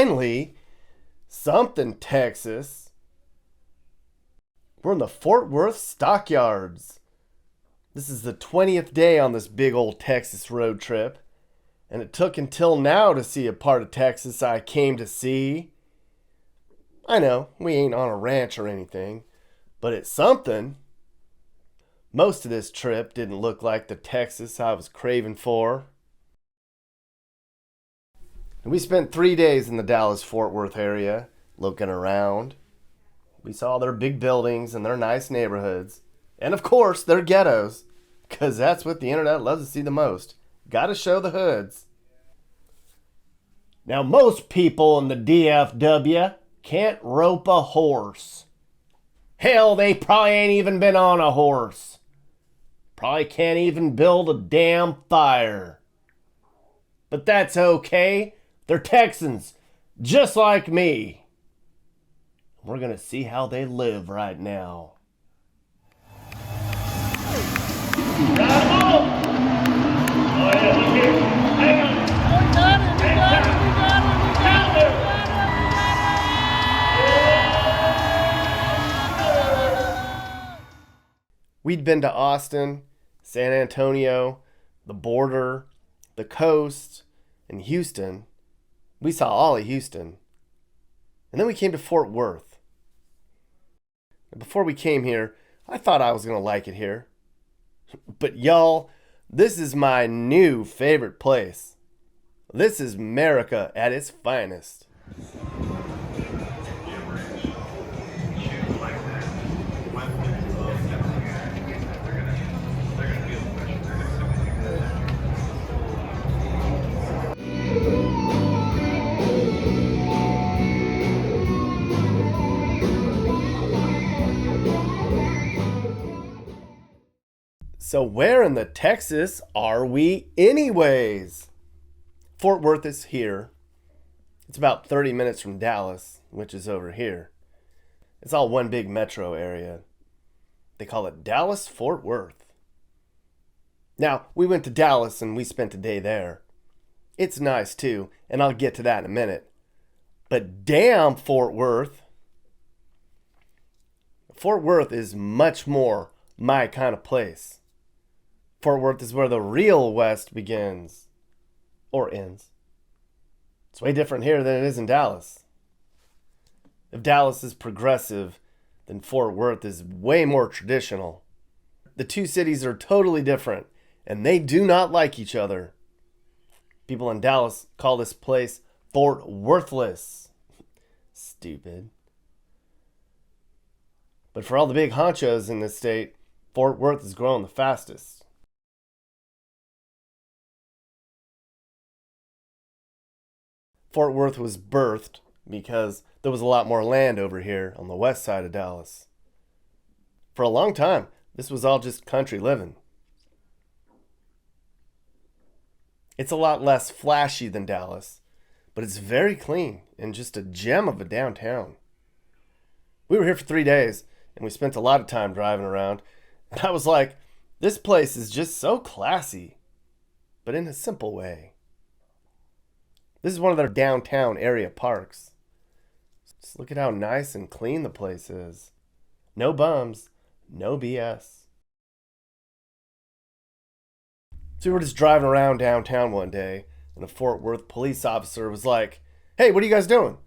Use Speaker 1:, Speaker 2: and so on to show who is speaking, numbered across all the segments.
Speaker 1: finally, something Texas. We're in the Fort Worth Stockyards. This is the 20th day on this big old Texas road trip, and it took until now to see a part of Texas I came to see. I know, we ain't on a ranch or anything, but it's something. Most of this trip didn't look like the Texas I was craving for. We spent 3 days in the Dallas-Fort Worth area, looking around. We saw their big buildings and their nice neighborhoods. And of course, their ghettos. Because that's what the internet loves to see the most. Gotta show the hoods. Now, most people in the DFW can't rope a horse. Hell, they probably ain't even been on a horse. Probably can't even build a damn fire. But that's okay. They're Texans, just like me. We're gonna see how they live right now. We'd been to Austin, San Antonio, the border, the coast, and Houston. We saw all of Houston. And then we came to Fort Worth. And before we came here, I thought I was going to like it here. But y'all, this is my new favorite place. This is America at its finest. So where in the Texas are we anyways? Fort Worth is here. It's about 30 minutes from Dallas, which is over here. It's all one big metro area. They call it Dallas-Fort Worth. Now, we went to Dallas and we spent a day there. It's nice too, and I'll get to that in a minute. But damn, Fort Worth. Fort Worth is much more my kind of place. Fort Worth is where the real West begins. Or ends. It's way different here than it is in Dallas. If Dallas is progressive, then Fort Worth is way more traditional. The two cities are totally different, and they do not like each other. People in Dallas call this place Fort Worthless. Stupid. But for all the big honchos in this state, Fort Worth is growing the fastest. Fort Worth was birthed because there was a lot more land over here on the west side of Dallas. For a long time, this was all just country living. It's a lot less flashy than Dallas, but it's very clean and just a gem of a downtown. We were here for 3 days, and we spent a lot of time driving around, and I was like, this place is just so classy, but in a simple way. This is one of their downtown area parks. Just look at how nice and clean the place is. No bums, no BS. So we were just driving around downtown one day, and a Fort Worth police officer was like, "Hey, what are you guys doing?"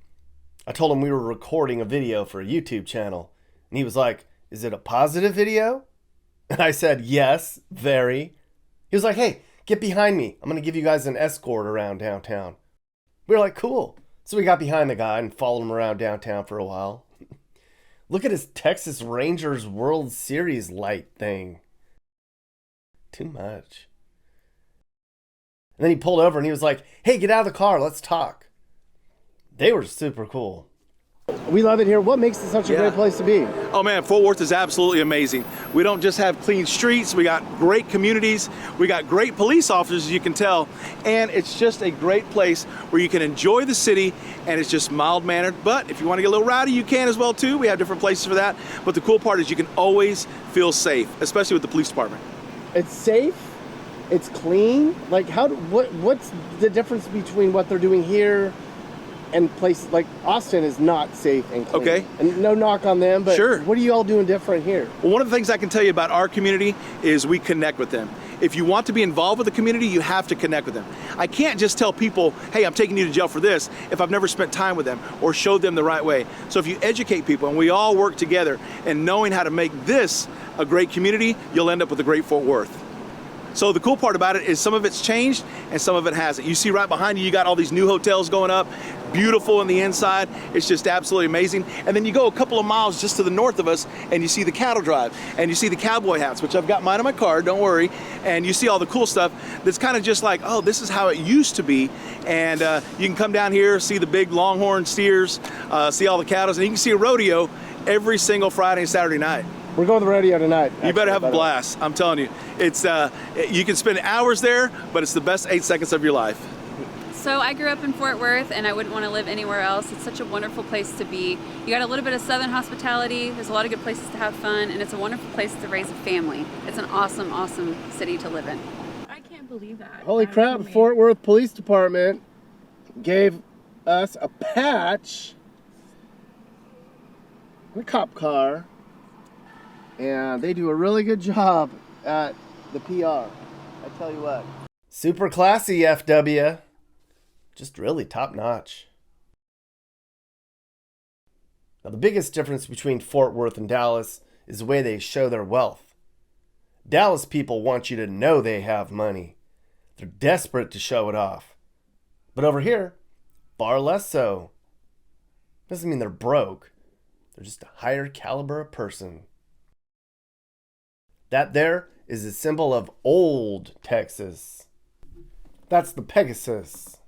Speaker 1: I told him we were recording a video for a YouTube channel, and he was like, "Is it a positive video?" And I said, "Yes, very." He was like, "Hey, get behind me. I'm going to give you guys an escort around downtown." We were like, "Cool." So we got behind the guy and followed him around downtown for a while. Look at his Texas Rangers World Series light thing. Too much. And then he pulled over and he was like, "Hey, get out of the car. Let's talk." They were super cool. We love it here. What makes it such a great place to be?
Speaker 2: Oh man, Fort Worth is absolutely amazing. We don't just have clean streets, we got great communities, we got great police officers, as you can tell, and it's just a great place where you can enjoy the city, and it's just mild-mannered. But if you want to get a little rowdy, you can as well too. We have different places for that. But the cool part is you can always feel safe, especially with the police department.
Speaker 1: It's safe. It's clean. Like, what's the difference between what they're doing here And places like Austin is not safe and clean.
Speaker 2: Okay.
Speaker 1: And no knock on them, but
Speaker 2: Sure.
Speaker 1: what are you all doing different here?
Speaker 2: Well, one of the things I can tell you about our community is we connect with them. If you want to be involved with the community, you have to connect with them. I can't just tell people, hey, I'm taking you to jail for this, if I've never spent time with them or showed them the right way. So if you educate people and we all work together and knowing how to make this a great community, you'll end up with a great Fort Worth. So the cool part about it is some of it's changed and some of it hasn't. You see right behind you, you got all these new hotels going up, beautiful in the inside. It's just absolutely amazing. And then you go a couple of miles just to the north of us and you see the cattle drive and you see the cowboy hats, which I've got mine in my car, don't worry. And you see all the cool stuff that's kind of just like, oh, this is how it used to be. And you can come down here, see the big longhorn steers, see all the cattle, and you can see a rodeo every single Friday and Saturday night.
Speaker 1: We're going to the rodeo tonight.
Speaker 2: You better have a blast. I'm telling you. It's you can spend hours there, but it's the best 8 seconds of your life.
Speaker 3: So I grew up in Fort Worth and I wouldn't want to live anywhere else. It's such a wonderful place to be. You got a little bit of Southern hospitality. There's a lot of good places to have fun, and it's a wonderful place to raise a family. It's an awesome, awesome city to live in.
Speaker 4: I can't believe that.
Speaker 1: Holy
Speaker 4: That is
Speaker 1: crap,
Speaker 4: amazing.
Speaker 1: Fort Worth Police Department gave us a patch in a cop car, and they do a really good job at the PR. I tell you what. Super classy, FW. Just really top notch. Now, the biggest difference between Fort Worth and Dallas is the way they show their wealth. Dallas people want you to know they have money. They're desperate to show it off. But over here, far less so. Doesn't mean they're broke. They're just a higher caliber of person. That there is a symbol of old Texas. That's the Pegasus.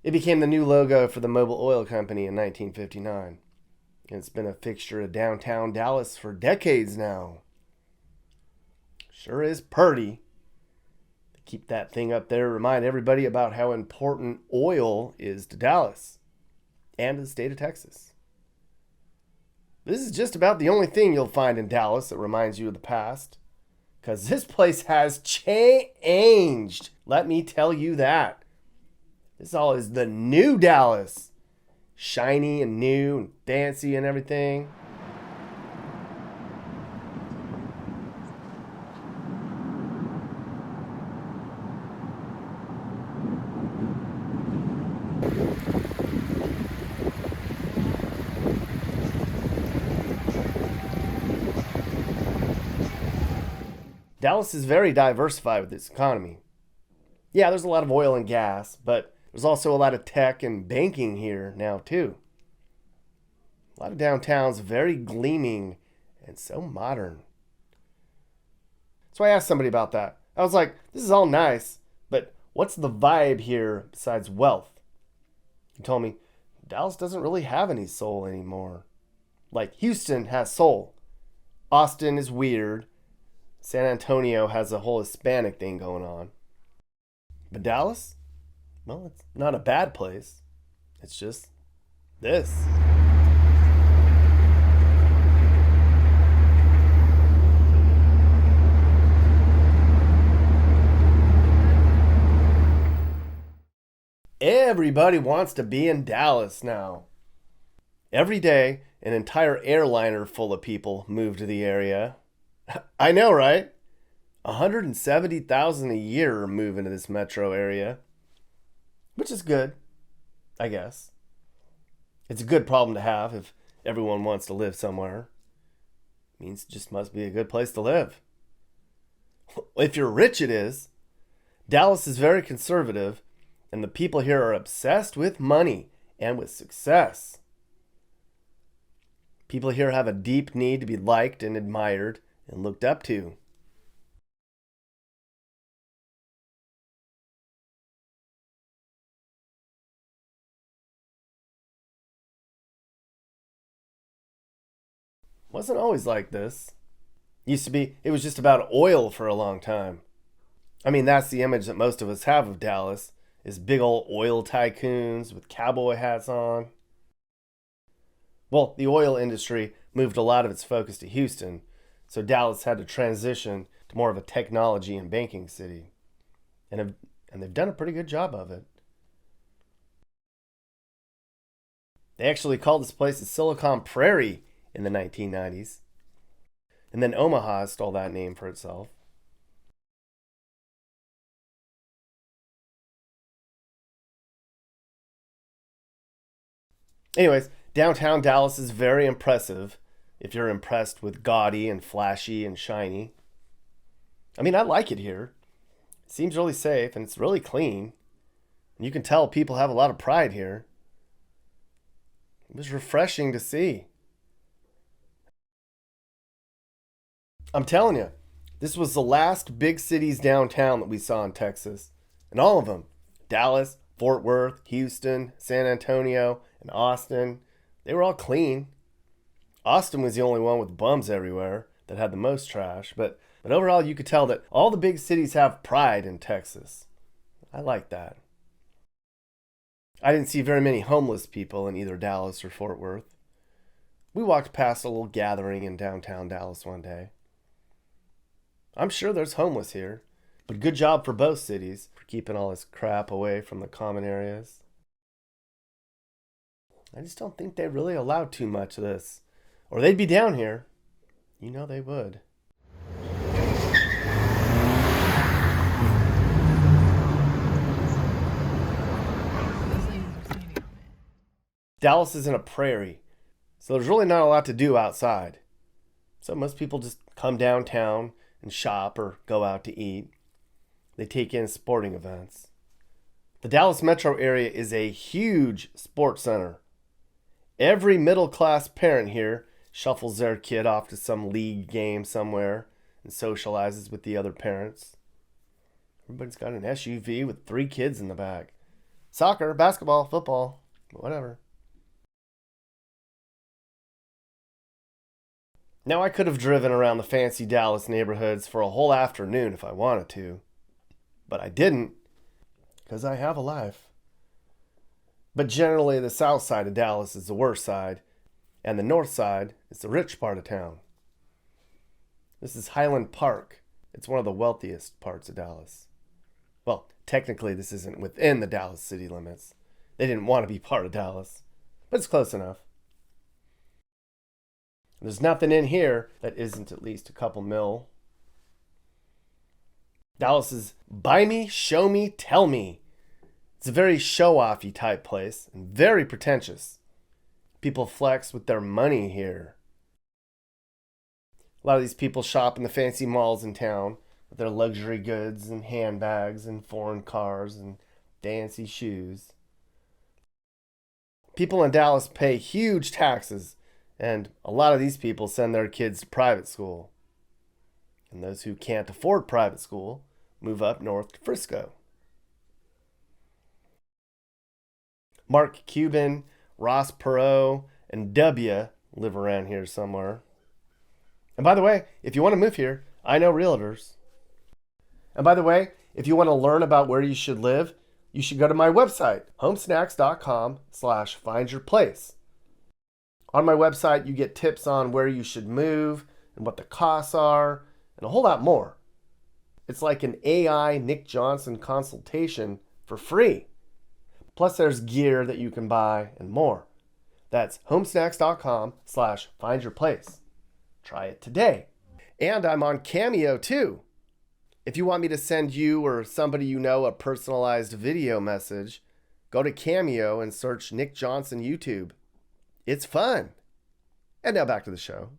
Speaker 1: It became the new logo for the Mobil Oil Company in 1959. And it's been a fixture of downtown Dallas for decades now. Sure is purty. Keep that thing up there, remind everybody about how important oil is to Dallas and to the state of Texas. This is just about the only thing you'll find in Dallas that reminds you of the past, because this place has changed. Let me tell you that. This all is the new Dallas. Shiny and new and fancy and everything. Dallas is very diversified with its economy. Yeah, there's a lot of oil and gas, but there's also a lot of tech and banking here now too. A lot of downtown's very gleaming and so modern. So I asked somebody about that. I was like, this is all nice, but what's the vibe here besides wealth? He told me, Dallas doesn't really have any soul anymore. Like Houston has soul. Austin is weird. San Antonio has a whole Hispanic thing going on. But Dallas? Well, it's not a bad place. It's just this. Everybody wants to be in Dallas now. Every day, an entire airliner full of people move to the area. I know, right? 170,000 a year move into this metro area, which is good, I guess. It's a good problem to have if everyone wants to live somewhere. It means it just must be a good place to live. If you're rich, it is. Dallas is very conservative, and the people here are obsessed with money and with success. People here have a deep need to be liked and admired and looked up to. Wasn't always like this. Used to be, it was just about oil for a long time. I mean, that's the image that most of us have of Dallas, is big old oil tycoons with cowboy hats on. Well, the oil industry moved a lot of its focus to Houston, so Dallas had to transition to more of a technology and banking city. And they've done a pretty good job of it. They actually called this place the Silicon Prairie in the 1990s. And then Omaha stole that name for itself. Anyways, downtown Dallas is very impressive if you're impressed with gaudy and flashy and shiny. I mean, I like it here. It seems really safe and it's really clean. And you can tell people have a lot of pride here. It was refreshing to see. I'm telling you, this was the last big cities downtown that we saw in Texas. And all of them, Dallas, Fort Worth, Houston, San Antonio, and Austin, they were all clean. Austin was the only one with bums everywhere that had the most trash. But overall, you could tell that all the big cities have pride in Texas. I like that. I didn't see very many homeless people in either Dallas or Fort Worth. We walked past a little gathering in downtown Dallas one day. I'm sure there's homeless here, but good job for both cities for keeping all this crap away from the common areas. I just don't think they really allowed too much of this, or they'd be down here. You know they would. Dallas is in a prairie, so there's really not a lot to do outside. So most people just come downtown and shop or go out to eat. They take in sporting events. The Dallas metro area is a huge sports center. Every middle-class parent here shuffles their kid off to some league game somewhere and socializes with the other parents. Everybody's got an SUV with 3 kids in the back. Soccer, basketball, football, whatever. Now, I could have driven around the fancy Dallas neighborhoods for a whole afternoon if I wanted to, but I didn't, because I have a life. But generally, the south side of Dallas is the worst side, and the north side is the rich part of town. This is Highland Park. It's one of the wealthiest parts of Dallas. Well, technically, this isn't within the Dallas city limits. They didn't want to be part of Dallas, but it's close enough. There's nothing in here that isn't at least a couple mil. Dallas is buy me, show me, tell me. It's a very show-offy type place and very pretentious. People flex with their money here. A lot of these people shop in the fancy malls in town with their luxury goods and handbags and foreign cars and fancy shoes. People in Dallas pay huge taxes, and a lot of these people send their kids to private school. And those who can't afford private school move up north to Frisco. Mark Cuban, Ross Perot, and W live around here somewhere. And by the way, if you want to move here, I know realtors. And by the way, if you want to learn about where you should live, you should go to my website, homesnacks.com/findyourplace. On my website, you get tips on where you should move and what the costs are and a whole lot more. It's like an AI Nick Johnson consultation for free. Plus there's gear that you can buy and more. That's homesnacks.com/findyourplace. Try it today. And I'm on Cameo too. If you want me to send you or somebody you know a personalized video message, go to Cameo and search Nick Johnson YouTube. It's fun. And now back to the show.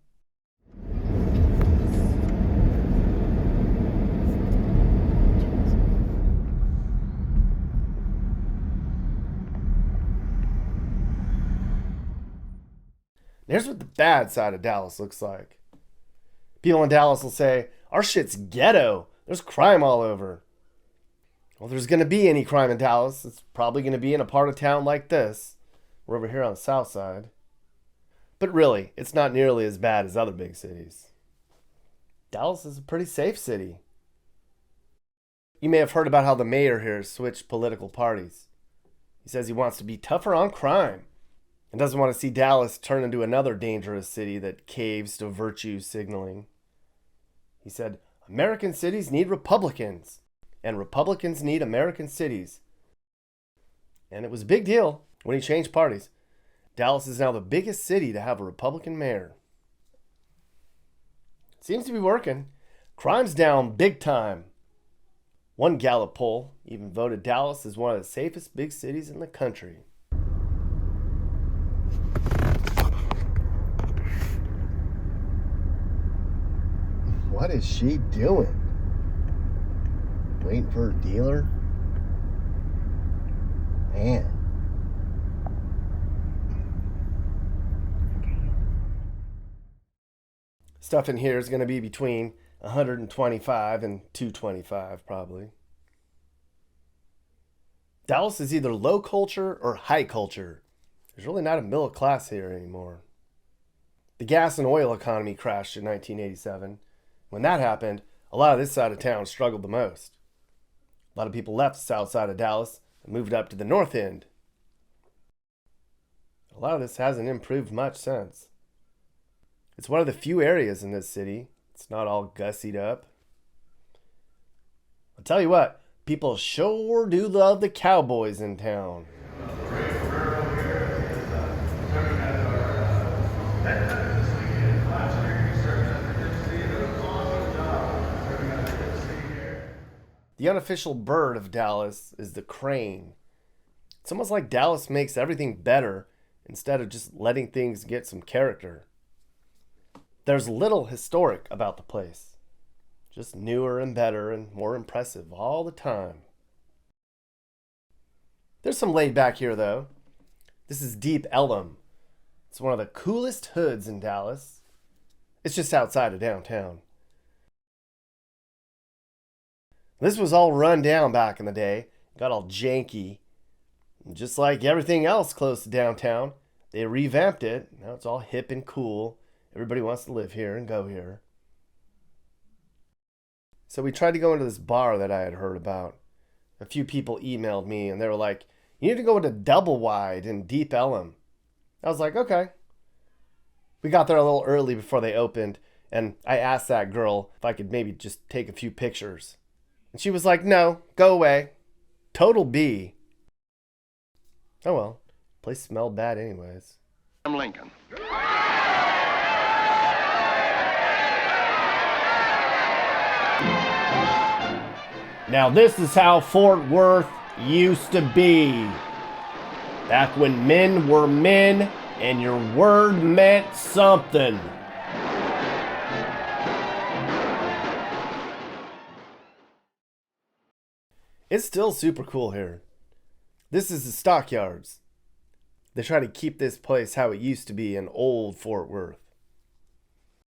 Speaker 1: Here's what the bad side of Dallas looks like. People in Dallas will say, our shit's ghetto. There's crime all over. Well, there's going to be any crime in Dallas. It's probably going to be in a part of town like this. We're over here on the south side. But really, it's not nearly as bad as other big cities. Dallas is a pretty safe city. You may have heard about how the mayor here has switched political parties. He says he wants to be tougher on crime and doesn't want to see Dallas turn into another dangerous city that caves to virtue signaling. He said, American cities need Republicans, and Republicans need American cities. And it was a big deal when he changed parties. Dallas is now the biggest city to have a Republican mayor. Seems to be working. Crime's down big time. One Gallup poll even voted Dallas as one of the safest big cities in the country. What is she doing? Waiting for her dealer? Man. Stuff in here is going to be between 125 and 225 probably. Dallas is either low culture or high culture. There's really not a middle class here anymore. The gas and oil economy crashed in 1987. When that happened, a lot of this side of town struggled the most. A lot of people left the south side of Dallas and moved up to the north end. A lot of this hasn't improved much since. It's one of the few areas in this city. It's not all gussied up. I'll tell you what, people sure do love the cowboys in town. The unofficial bird of Dallas is the crane. It's almost like Dallas makes everything better instead of just letting things get some character. There's little historic about the place. Just newer and better and more impressive all the time. There's some laid back here though. This is Deep Ellum. It's one of the coolest hoods in Dallas. It's just outside of downtown. This was all run down back in the day. Got all janky. And just like everything else close to downtown, they revamped it. Now it's all hip and cool. Everybody wants to live here and go here. So we tried to go into this bar that I had heard about. A few people emailed me and they were like, you need to go into Double Wide in Deep Ellum. I was like, okay. We got there a little early before they opened, and I asked that girl if I could maybe just take a few pictures. And she was like, no, go away. Total B. Oh well, place smelled bad anyways.
Speaker 4: I'm Lincoln.
Speaker 1: Now this is how Fort Worth used to be. Back when men were men and your word meant something. It's still super cool here. This is the Stockyards. They try to keep this place how it used to be in old Fort Worth.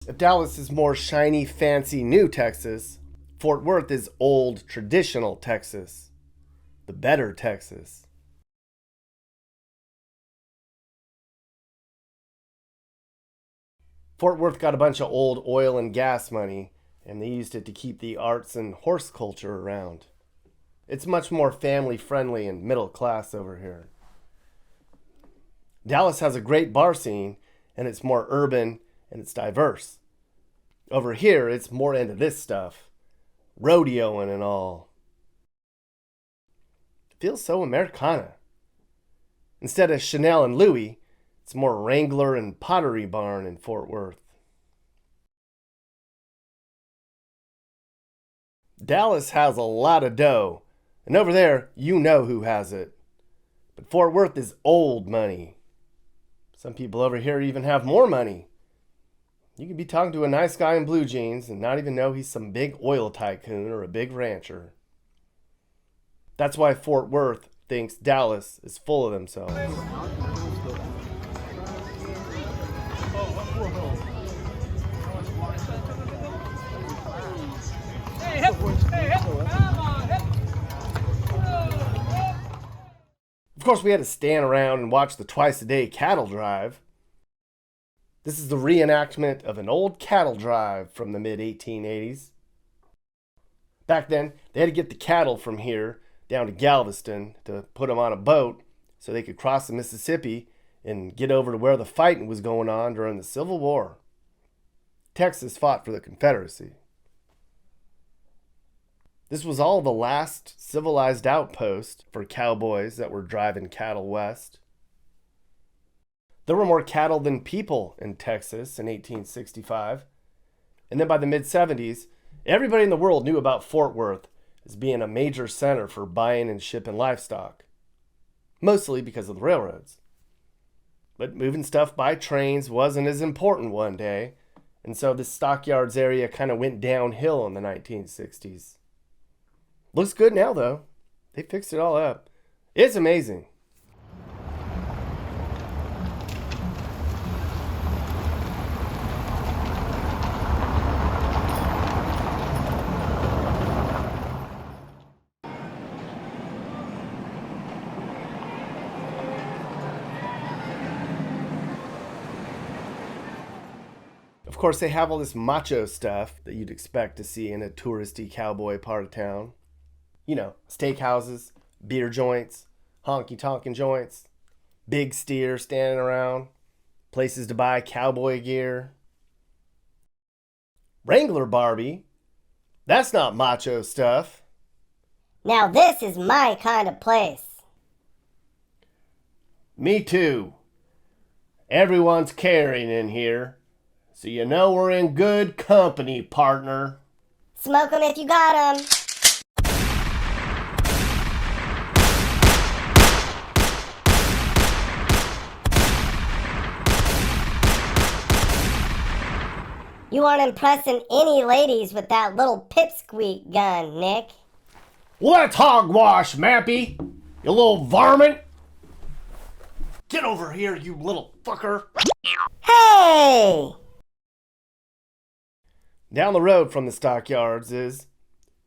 Speaker 1: If Dallas is more shiny, fancy, new Texas, Fort Worth is old, traditional Texas. The better Texas. Fort Worth got a bunch of old oil and gas money, and they used it to keep the arts and horse culture around. It's much more family friendly and middle class over here. Dallas has a great bar scene, and it's more urban and it's diverse. Over here, it's more into this stuff. Rodeoing and all. It feels so Americana. Instead of Chanel and Louis, it's more Wrangler and Pottery Barn in Fort Worth. Dallas has a lot of dough, and over there, you know who has it. But Fort Worth is old money. Some people over here even have more money. You could be talking to a nice guy in blue jeans and not even know he's some big oil tycoon or a big rancher. That's why Fort Worth thinks Dallas is full of themselves. Of course, we had to stand around and watch the twice-a-day cattle drive. This is the reenactment of an old cattle drive from the mid-1880s. Back then, they had to get the cattle from here down to Galveston to put them on a boat so they could cross the Mississippi and get over to where the fighting was going on during the Civil War. Texas fought for the Confederacy. This was all the last civilized outpost for cowboys that were driving cattle west. There were more cattle than people in Texas in 1865. And then by the mid-70s, everybody in the world knew about Fort Worth as being a major center for buying and shipping livestock, mostly because of the railroads. But moving stuff by trains wasn't as important one day, and so the stockyards area kind of went downhill in the 1960s. Looks good now, though. They fixed it all up. It's amazing. Of course, they have all this macho stuff that you'd expect to see in a touristy cowboy part of town. You know, steakhouses, beer joints, honky-tonkin' joints, big steer standing around, places to buy cowboy gear. Wrangler Barbie? That's not macho stuff.
Speaker 4: Now this is my kind of place.
Speaker 1: Me too. Everyone's caring in here, so you know we're in good company, partner.
Speaker 4: Smoke 'em if you got 'em. You aren't impressing any ladies with that little pipsqueak gun, Nick.
Speaker 1: Well, that's hogwash, Mappy, you little varmint. Get over here, you little fucker.
Speaker 4: Hey!
Speaker 1: Down the road from the stockyards is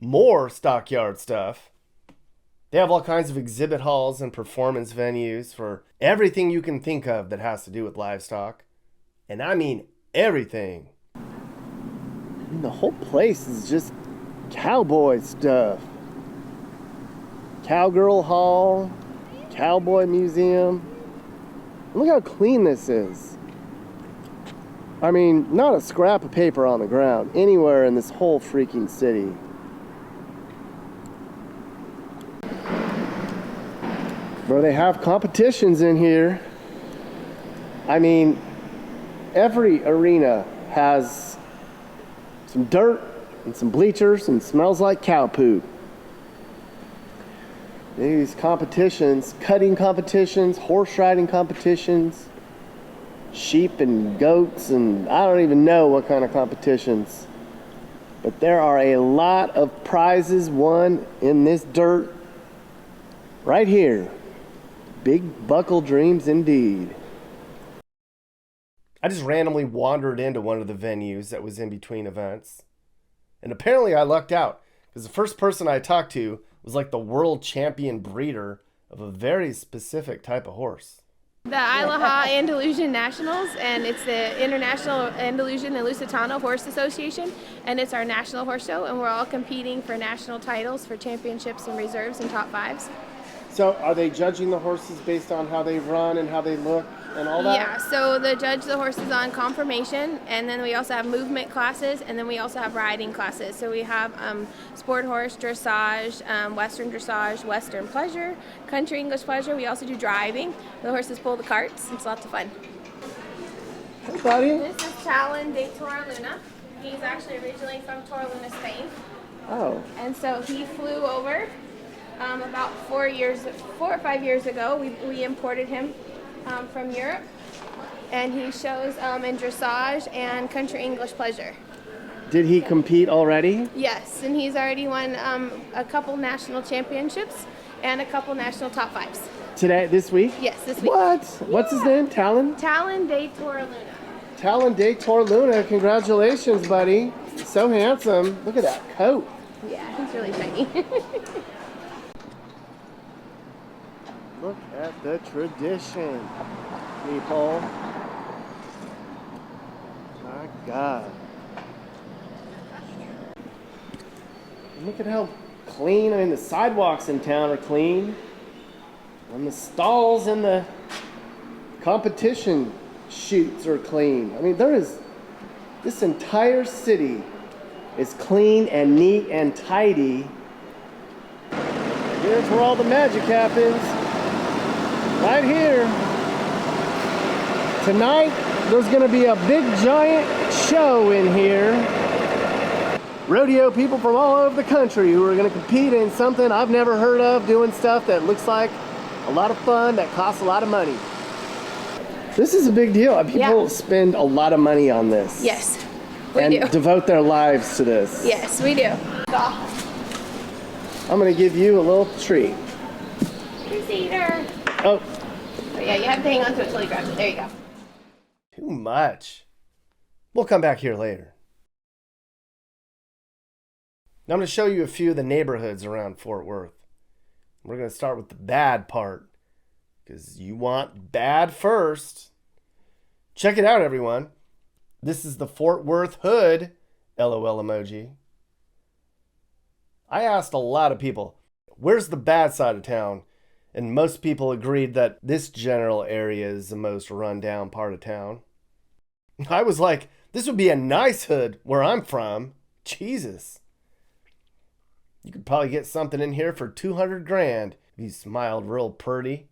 Speaker 1: more stockyard stuff. They have all kinds of exhibit halls and performance venues for everything you can think of that has to do with livestock. And I mean everything. The whole place is just cowboy stuff. Cowgirl Hall, Cowboy Museum. Look how clean this is. I mean, not a scrap of paper on the ground anywhere in this whole freaking city. Bro, they have competitions in here. I mean, every arena has some dirt and some bleachers and smells like cow poop. These competitions, cutting competitions, horse riding competitions, sheep and goats, and I don't even know what kind of competitions. But there are a lot of prizes won in this dirt right here. Big buckle dreams indeed. I just randomly wandered into one of the venues that was in between events. And apparently I lucked out, because the first person I talked to was like the world champion breeder of a very specific type of horse.
Speaker 5: The Islaha Andalusian Nationals, and it's the International Andalusian and Lusitano Horse Association, and it's our national horse show, and we're all competing for national titles for championships and reserves and top fives.
Speaker 1: So are they judging the horses based on how they run and how they look and all that?
Speaker 5: Yeah, so they judge the horses on conformation, and then we also have movement classes, and then we also have riding classes. So we have sport horse, dressage, western dressage, western pleasure, country English pleasure. We also do driving. The horses pull the carts. It's lots of fun.
Speaker 1: Hey, buddy.
Speaker 5: This is Talon de Toraluna. He's actually originally from Toraluna, Spain.
Speaker 1: Oh.
Speaker 5: And so he flew over about 4 or 5 years ago. We imported him from Europe, and he shows in dressage and country English pleasure.
Speaker 1: Did he compete already?
Speaker 5: Yes, and he's already won a couple national championships and a couple national top fives.
Speaker 1: Today, this week?
Speaker 5: Yes, this week.
Speaker 1: What? What's his name? Talon?
Speaker 5: Talon de Toraluna.
Speaker 1: Talon de Toraluna. Congratulations, buddy. So handsome. Look at that coat.
Speaker 5: Yeah, he's really shiny.
Speaker 1: Look at the tradition, people. My God. Look at how clean. I mean, the sidewalks in town are clean. And the stalls and the competition chutes are clean. I mean, this entire city is clean and neat and tidy. Here's where all the magic happens. Right here. Tonight, there's gonna be a big giant show in here. Rodeo people from all over the country who are gonna compete in something I've never heard of, doing stuff that looks like a lot of fun, that costs a lot of money. This is a big deal. People spend a lot of money on this.
Speaker 5: Yes, we
Speaker 1: and
Speaker 5: do.
Speaker 1: devote their lives to this.
Speaker 5: Yes, we do.
Speaker 1: I'm gonna give you a little treat.
Speaker 5: Two-seater.
Speaker 1: Oh,
Speaker 5: Oh, yeah, you have to hang on to it till he grabs it. There you go.
Speaker 1: too much. We'll come back here later. Now I'm gonna show you a few of the neighborhoods around Fort Worth. We're gonna start with the bad part, because you want bad first. Check it out, everyone. This is the Fort Worth Hood, LOL emoji. I asked a lot of people, where's the bad side of town? And most people agreed that this general area is the most run-down part of town. I was like, this would be a nice hood where I'm from. Jesus. You could probably get something in here for 200 grand if you smiled real pretty. It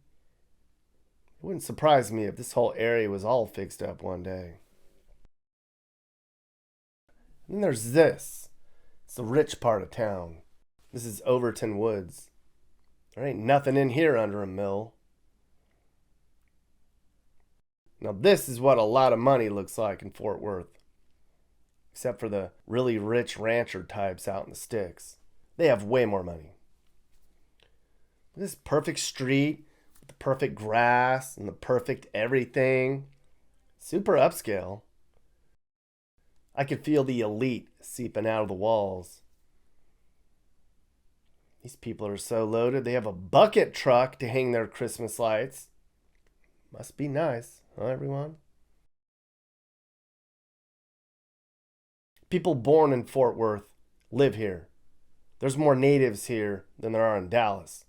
Speaker 1: wouldn't surprise me if this whole area was all fixed up one day. And then there's this. It's the rich part of town. This is Overton Woods. There ain't nothing in here under a mill. Now this is what a lot of money looks like in Fort Worth. Except for the really rich rancher types out in the sticks. They have way more money. This perfect street with the perfect grass and the perfect everything. Super upscale. I could feel the elite seeping out of the walls. These people are so loaded, they have a bucket truck to hang their Christmas lights. Must be nice, huh, everyone? People born in Fort Worth live here. There's more natives here than there are in Dallas.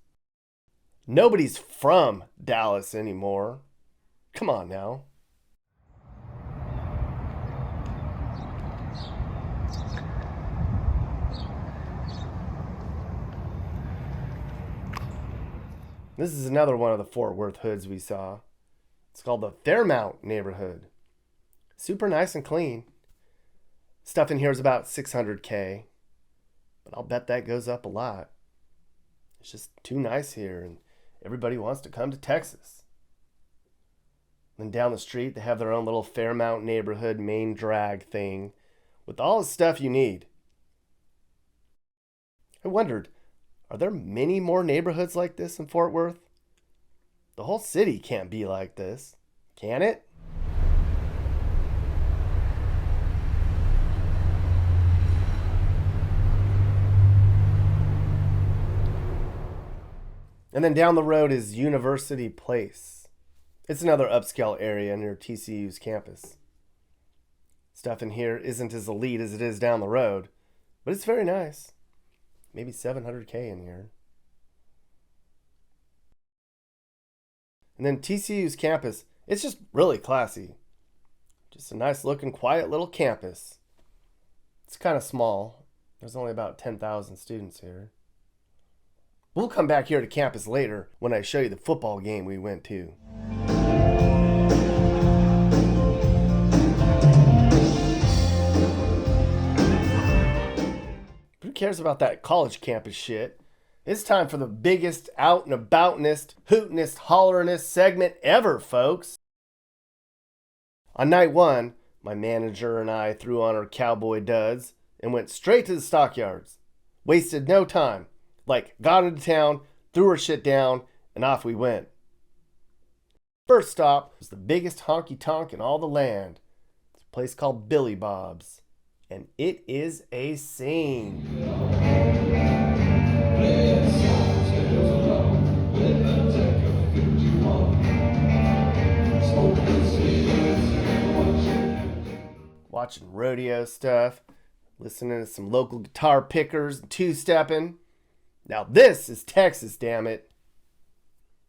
Speaker 1: Nobody's from Dallas anymore. Come on now. This is another one of the Fort Worth hoods we saw. It's called the Fairmount neighborhood. Super nice and clean. Stuff in here is about $600K, but I'll bet that goes up a lot. It's just too nice here, and everybody wants to come to Texas. Then down the street, they have their own little Fairmount neighborhood main drag thing with all the stuff you need. I wondered, are there many more neighborhoods like this in Fort Worth? The whole city can't be like this, can it? And then down the road is University Place. It's another upscale area near TCU's campus. Stuff in here isn't as elite as it is down the road, but it's very nice. Maybe $700K in here. And then TCU's campus, it's just really classy. Just a nice looking, quiet little campus. It's kind of small. There's only about 10,000 students here. We'll come back here to campus later when I show you the football game we went to. Who cares about that college campus shit? It's time for the biggest out and aboutinest, hootinest, hollerinest segment ever, folks. On night one, my manager and I threw on our cowboy duds and went straight to the stockyards. Wasted no time. Got into town, threw our shit down, and off we went. First stop was the biggest honky tonk in all the land. It's a place called Billy Bob's. And it is a scene. Watching rodeo stuff, listening to some local guitar pickers, and two-stepping. Now this is Texas, damn it.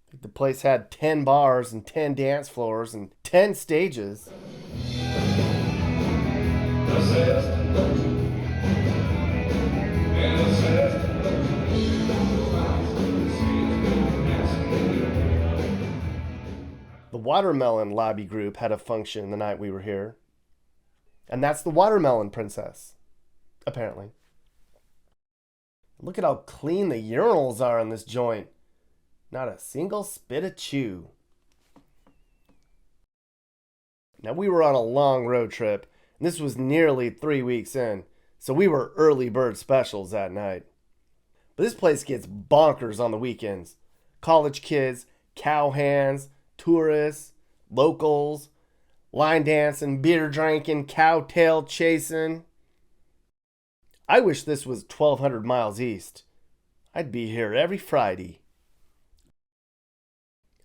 Speaker 1: I think the place had 10 bars and 10 dance floors and 10 stages. The Watermelon Lobby Group had a function the night we were here. And that's the Watermelon Princess, apparently. Look at how clean the urinals are in this joint. Not a single spit of chew. Now, we were on a long road trip, and this was nearly 3 weeks in, so we were early bird specials that night. But this place gets bonkers on the weekends. College kids, cowhands, tourists, locals, line dancing, beer drinking, cowtail chasing. I wish this was 1,200 miles east. I'd be here every Friday.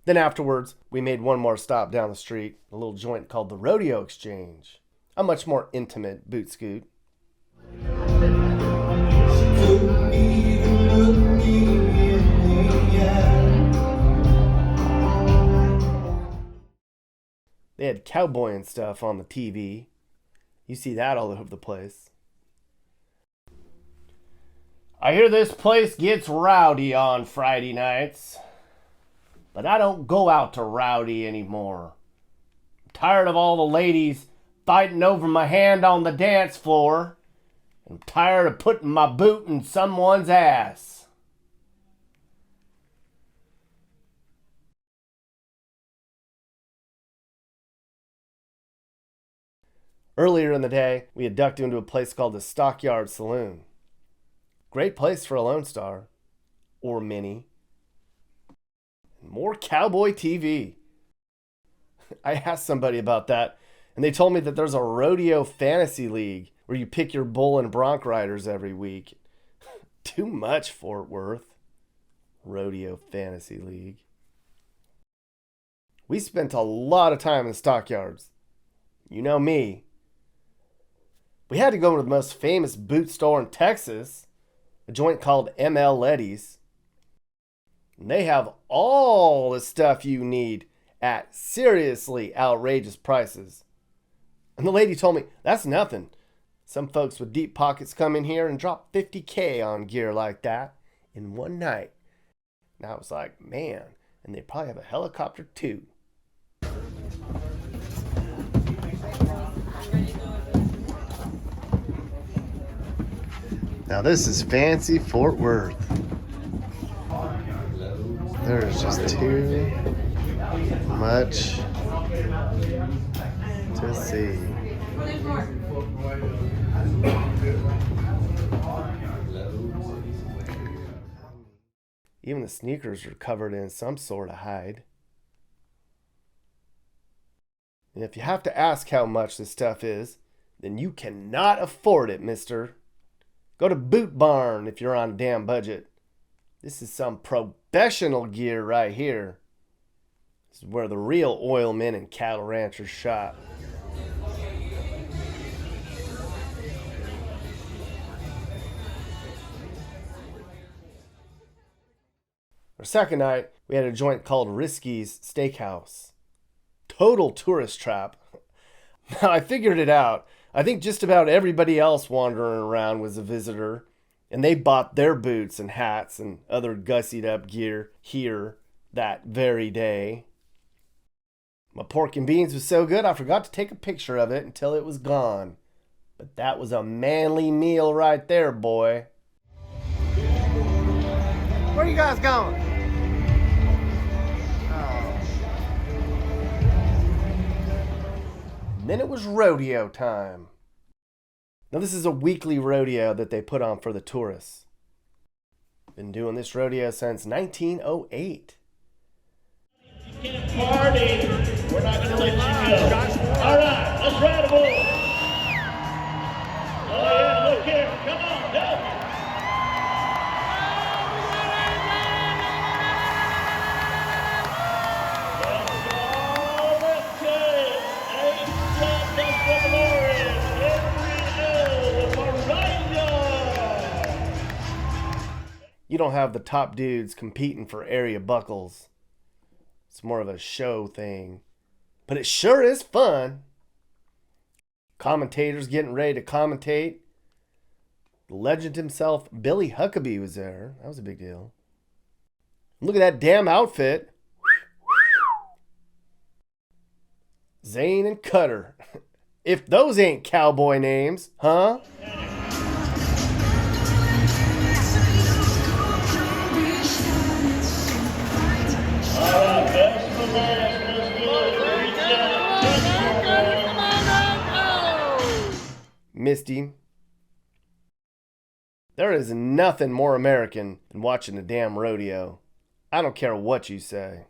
Speaker 1: Then afterwards, we made one more stop down the street, a little joint called the Rodeo Exchange. A much more intimate boot scoot. They had cowboy and stuff on the TV. You see that all over the place. I hear this place gets rowdy on Friday nights, but I don't go out to rowdy anymore. I'm tired of all the ladies fighting over my hand on the dance floor. I'm tired of putting my boot in someone's ass. Earlier in the day, we had ducked into a place called the Stockyard Saloon. Great place for a Lone Star. Or Mini. More cowboy TV. I asked somebody about that, and they told me that there's a rodeo fantasy league where you pick your bull and bronc riders every week. Too much, Fort Worth. Rodeo fantasy league. We spent a lot of time in the stockyards. You know me. We had to go to the most famous boot store in Texas, a joint called ML Letty's. And they have all the stuff you need at seriously outrageous prices. And the lady told me, that's nothing. Some folks with deep pockets come in here and drop $50K on gear like that in one night. And I was like, man, and they probably have a helicopter too. Now this is fancy Fort Worth. There's just too much to see. Even the sneakers are covered in some sort of hide. And if you have to ask how much this stuff is, then you cannot afford it, mister. Go to Boot Barn if you're on a damn budget. This is some professional gear right here. This is where the real oilmen and cattle ranchers shop. Our second night, we had a joint called Risky's Steakhouse. Total tourist trap. Now, I figured it out. I think just about everybody else wandering around was a visitor, and they bought their boots and hats and other gussied up gear here that very day. My pork and beans was so good I forgot to take a picture of it until it was gone. But that was a manly meal right there, boy. Where are you guys going? Then it was rodeo time. Now this is a weekly rodeo that they put on for the tourists. Been doing this rodeo since 1908.
Speaker 6: You can't party. We're not going to let you go. All right, let's ride a bull. Oh yeah, look here. Come on, go.
Speaker 1: You don't have the top dudes competing for area buckles. It's more of a show thing. But it sure is fun. Commentators getting ready to commentate. The legend himself, Billy Huckabee, was there. That was a big deal. Look at that damn outfit. Zane and Cutter. If those ain't cowboy names, huh? Misty, there is nothing more American than watching a damn rodeo. I don't care what you say.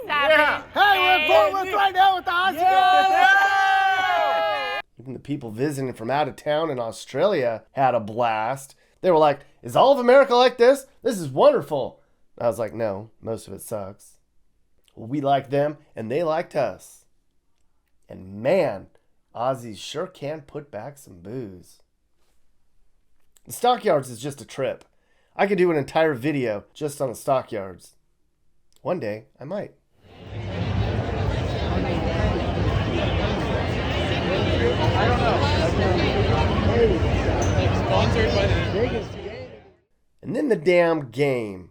Speaker 7: Yeah. Hey, we're in Fort Worth right now with the Aussie Girls.
Speaker 1: Even the people visiting from out of town in Australia had a blast. They were like, is all of America like this? This is wonderful. I was like, no, most of it sucks. We liked them and they liked us. And man, Aussies sure can put back some booze. The stockyards is just a trip. I could do an entire video just on the stockyards. One day, I might. And then the damn game.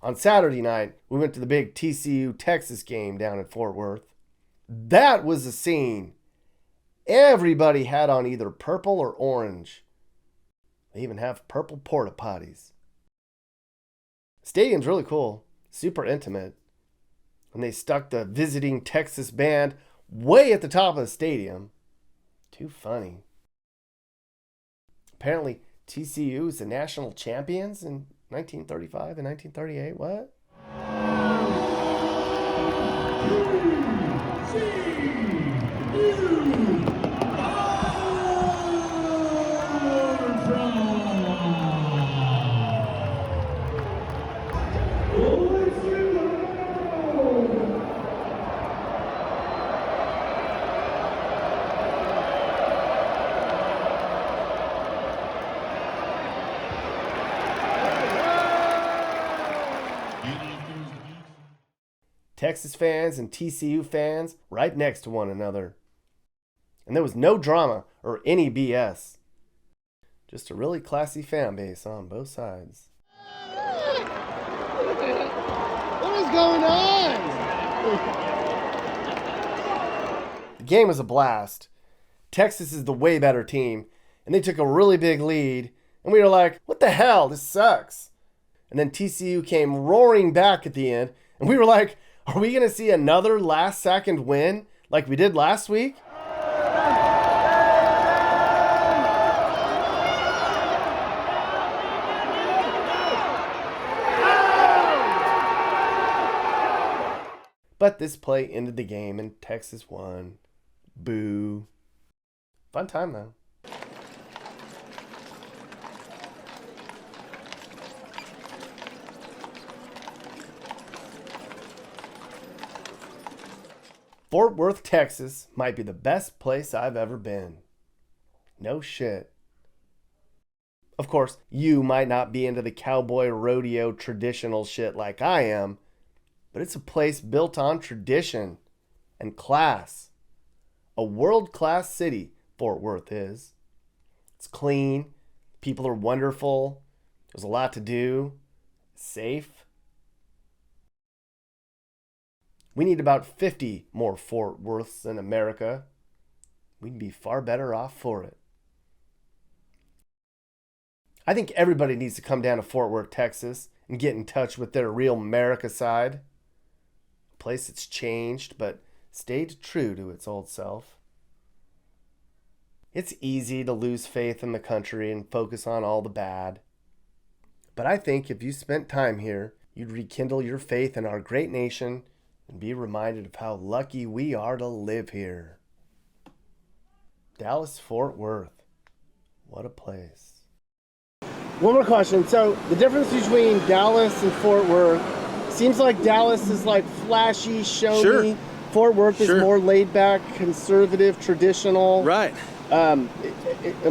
Speaker 1: On Saturday night, we went to the big TCU Texas game down in Fort Worth. That was a scene. Everybody had on either purple or orange. They even have purple porta potties. Stadium's really cool, super intimate. And they stuck the visiting Texas band way at the top of the stadium. Too funny. Apparently, TCU is the national champions in 1935 and 1938. What? Texas fans and TCU fans right next to one another. And there was no drama or any BS. Just a really classy fan base on both sides.
Speaker 7: What is going on?
Speaker 1: The game was a blast. Texas is the way better team, and they took a really big lead, and we were like, what the hell? This sucks. And then TCU came roaring back at the end, and we were like, are we going to see another last-second win like we did last week? But this play ended the game and Texas won. Boo. Fun time, though. Fort Worth, Texas might be the best place I've ever been. No shit. Of course, you might not be into the cowboy rodeo traditional shit like I am, but it's a place built on tradition and class. A world-class city, Fort Worth is. It's clean, people are wonderful, there's a lot to do, safe. We need about 50 more Fort Worths in America. We'd be far better off for it. I think everybody needs to come down to Fort Worth, Texas, and get in touch with their real America side. A place that's changed, but stayed true to its old self. It's easy to lose faith in the country and focus on all the bad. But I think if you spent time here, you'd rekindle your faith in our great nation and be reminded of how lucky we are to live here. Dallas, Fort Worth. What a place.
Speaker 7: One more question. So the difference between Dallas and Fort Worth, seems like Dallas is like flashy, showy.
Speaker 2: Sure.
Speaker 7: Fort Worth is
Speaker 2: Sure.
Speaker 7: more laid back, conservative, traditional.
Speaker 2: Right.
Speaker 7: Am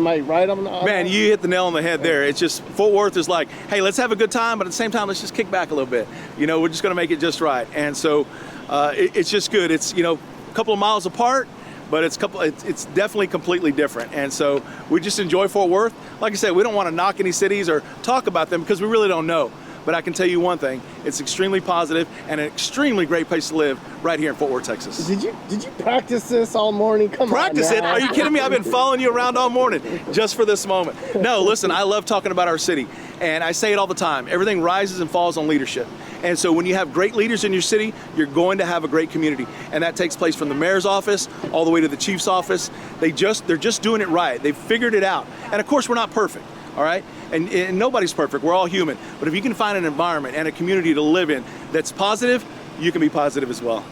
Speaker 7: I right on that?
Speaker 2: Man, you hit the nail on the head there. It's just Fort Worth is like, hey, let's have a good time, but at the same time, let's just kick back a little bit. You know, we're just going to make it just right. And so it's just good. It's, you know, a couple of miles apart, but it's definitely completely different. And so we just enjoy Fort Worth. Like I said, we don't want to knock any cities or talk about them because we really don't know. but I can tell you one thing, it's extremely positive and an extremely great place to live right here in Fort Worth, Texas.
Speaker 7: Did you practice this all morning? Come
Speaker 2: Practice
Speaker 7: on.
Speaker 2: it? Are you kidding me? I've been following you around all morning just for this moment. No, listen, I love talking about our city, and I say it all the time. Everything rises and falls on leadership. And so when you have great leaders in your city, you're going to have a great community. And that takes place from the mayor's office all the way to the chief's office. They're just doing it right. They've figured it out. And of course, we're not perfect, all right? And nobody's perfect. We're all human. But if you can find an environment and a community to live in that's positive, you can be positive as well.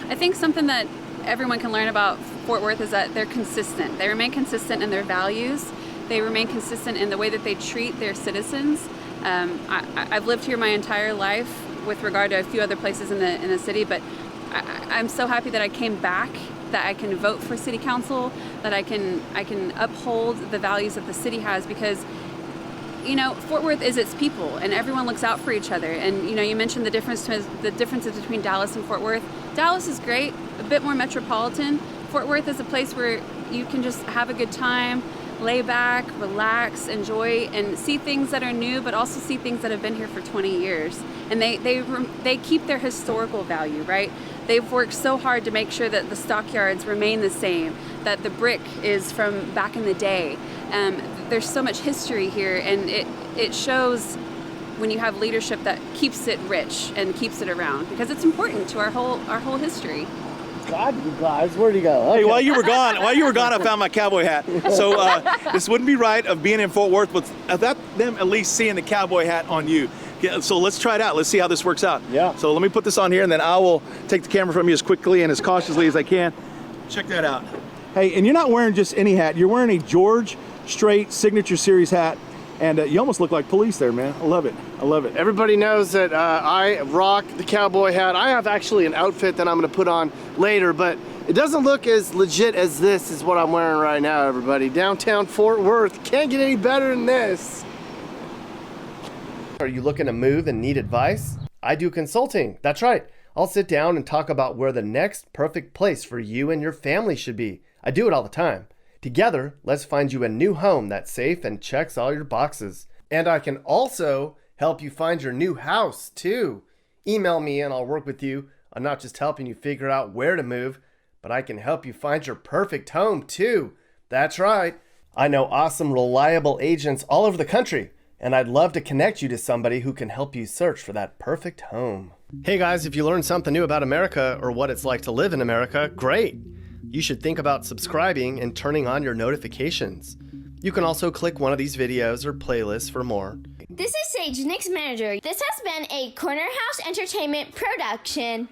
Speaker 3: I think something that everyone can learn about Fort Worth is that they're consistent. They remain consistent in their values. They remain consistent in the way that they treat their citizens. I've lived here my entire life with regard to a few other places in the city, but I'm so happy that I came back, that I can vote for city council, that I can uphold the values that the city has, because Fort Worth is its people, and everyone looks out for each other. And you mentioned the differences between Dallas and Fort Worth. Dallas is great, a bit more metropolitan. Fort Worth is a place where you can just have a good time, lay back, relax, enjoy, and see things that are new, but also see things that have been here for 20 years. And they keep their historical value, right? They've worked so hard to make sure that the stockyards remain the same, that the brick is from back in the day. There's so much history here, and it shows when you have leadership that keeps it rich and keeps it around, because it's important to our whole history.
Speaker 7: God, you guys, where'd you go? Okay.
Speaker 2: Hey, while you were gone, I found my cowboy hat. So this wouldn't be right of being in Fort Worth without them at least seeing the cowboy hat on you. Yeah, so let's try it out. Let's see how this works out.
Speaker 7: Yeah.
Speaker 2: So let me put this on here, and then I will take the camera from you as quickly and as cautiously as I can. Check that out. Hey, and you're not wearing just any hat. You're wearing a George Strait Signature Series hat, and you almost look like police there, man. I love it. I love it.
Speaker 7: Everybody knows that I rock the cowboy hat. I have actually an outfit that I'm going to put on later, but it doesn't look as legit as this is what I'm wearing right now, everybody. Downtown Fort Worth. Can't get any better than this.
Speaker 1: Are you looking to move and need advice? I do consulting. That's right. I'll sit down and talk about where the next perfect place for you and your family should be. I do it all the time. Together, let's find you a new home that's safe and checks all your boxes. And I can also help you find your new house, too. Email me and I'll work with you on not just helping you figure out where to move, but I can help you find your perfect home, too. That's right. I know awesome, reliable agents all over the country, and I'd love to connect you to somebody who can help you search for that perfect home. Hey guys, if you learned something new about America or what it's like to live in America, great. You should think about subscribing and turning on your notifications. You can also click one of these videos or playlists for more.
Speaker 8: This is Sage, Nick's manager. This has been a Corner House Entertainment production.